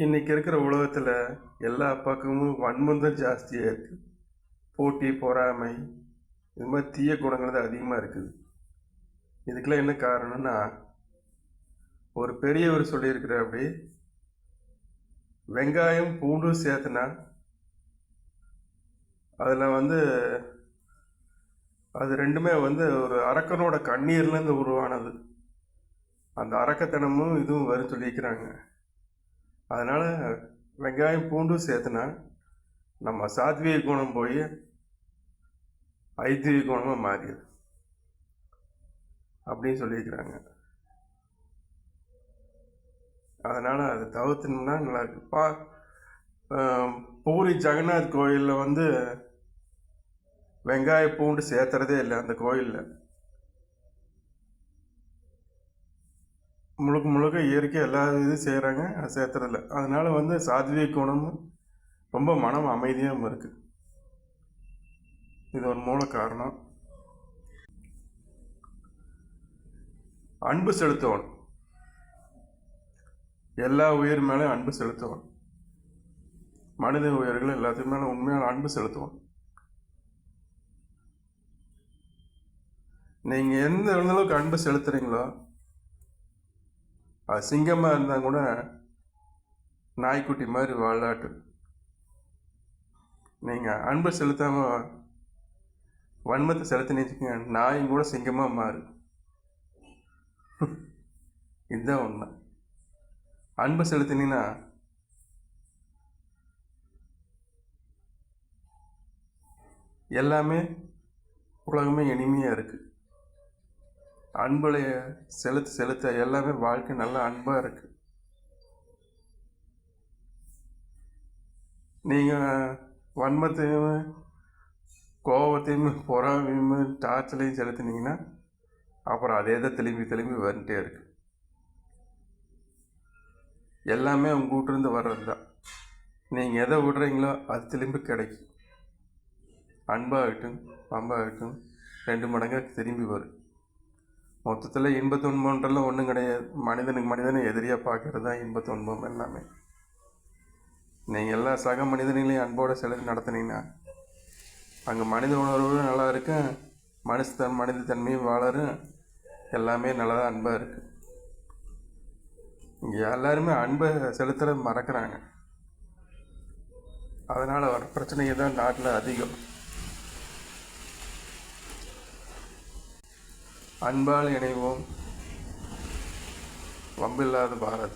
இன்னைக்கு இருக்கிற உலகத்தில் எல்லா பக்கமும் வன்மம் தான் ஜாஸ்தியாக இருக்குது. போட்டி, பொறாமை, இது மாதிரி தீய குணங்கள் தான் அதிகமாக இருக்குது. இதுக்கெல்லாம் என்ன காரணம்னா, ஒரு பெரியவர் சொல்லியிருக்கிற அப்படி வெங்காயம் பூண்டு சேர்த்துனா அதில் அது ரெண்டுமே ஒரு அரக்கனோட கண்ணீர்லேருந்து உருவானது. அந்த அரக்கத்தனமும் இதுவும் வரும் சொல்லியிருக்கிறாங்க. அதனால் வெங்காயம் பூண்டும் சேர்த்துனா நம்ம சாத்வீக குணம் போய் ஐத்வீக குணமாக மாறிடுது அப்படின்னு சொல்லியிருக்கிறாங்க. அதனால் அதை தவிர்த்தோம்னா நல்லாயிருக்கு. பூரி ஜெகநாத் கோயிலில் வெங்காய பூண்டு சேர்த்துறதே இல்லை. அந்த கோயிலில் முழுக்க முழுக்க இயற்கை எல்லா இதுவும் செய்கிறாங்க, அது சேர்த்துறதில்ல. அதனால் சாத்வீக குணமும் ரொம்ப மனம் அமைதியாகவும் இருக்குது. இது ஒரு மூல காரணம். அன்பு செலுத்தணும். எல்லா உயிர் மேலே அன்பு செலுத்தணும். மனித உயிர்கள் எல்லாத்துக்கு மேலே உண்மையான அன்பு செலுத்துவோம். நீங்கள் எந்த அளவுக்கு அன்பு செலுத்துறீங்களோ, அது சிங்கமாக இருந்தால் கூட நாய்க்குட்டி மாதிரி வாழாட்டு. நீங்கள் அன்பு செலுத்தாமல் வன்மத்தை செலுத்தினீங்க, நாயும் கூட சிங்கமாக மாறு. இதுதான் உண்மை. அன்பு செலுத்தினீங்கன்னா எல்லாமே உலகமே இனிமையாக இருக்குது. அன்புடைய செலுத்த செலுத்த எல்லாமே வாழ்க்கை நல்லா அன்பாக இருக்குது. நீங்கள் வன்மத்தையும் கோபத்தையும் பொறாமையும் டார்ச்சலையும் செலுத்தினீங்கன்னா அப்புறம் அதே தான் திரும்பி வந்துட்டே இருக்கு. எல்லாமே உங்கள் வீட்டிலேருந்து வர்றது தான். நீங்கள் எதை விடுறீங்களோ அது திரும்பி கிடைக்கும். அன்பாகட்டும் அம்பாகட்டும் 2 மடங்காக திரும்பி வரும். மொத்தத்தில் இன்பத்துன்பம்ன்றெல்லாம் ஒன்றும் கிடையாது. மனிதனை எதிரியாக பார்க்கறது தான் இன்பத்துன்பம் எல்லாமே. நீங்கள் எல்லா சக மனிதர்களையும் அன்போடு செலுத்தி நடத்துனீங்கன்னா அங்கே மனித உணர்வு நல்லா இருக்கும், மனித தன்மையும் வாழரும், எல்லாமே நல்லா அன்பாக இருக்குது. இங்கே எல்லாருமே அன்பை செலுத்துற மறக்கிறாங்க. அதனால் வர பிரச்சனைகள் தான் நாட்டில் அதிகம். அன்பால் இணைவோம், வம்பில்லாத பாரத்தை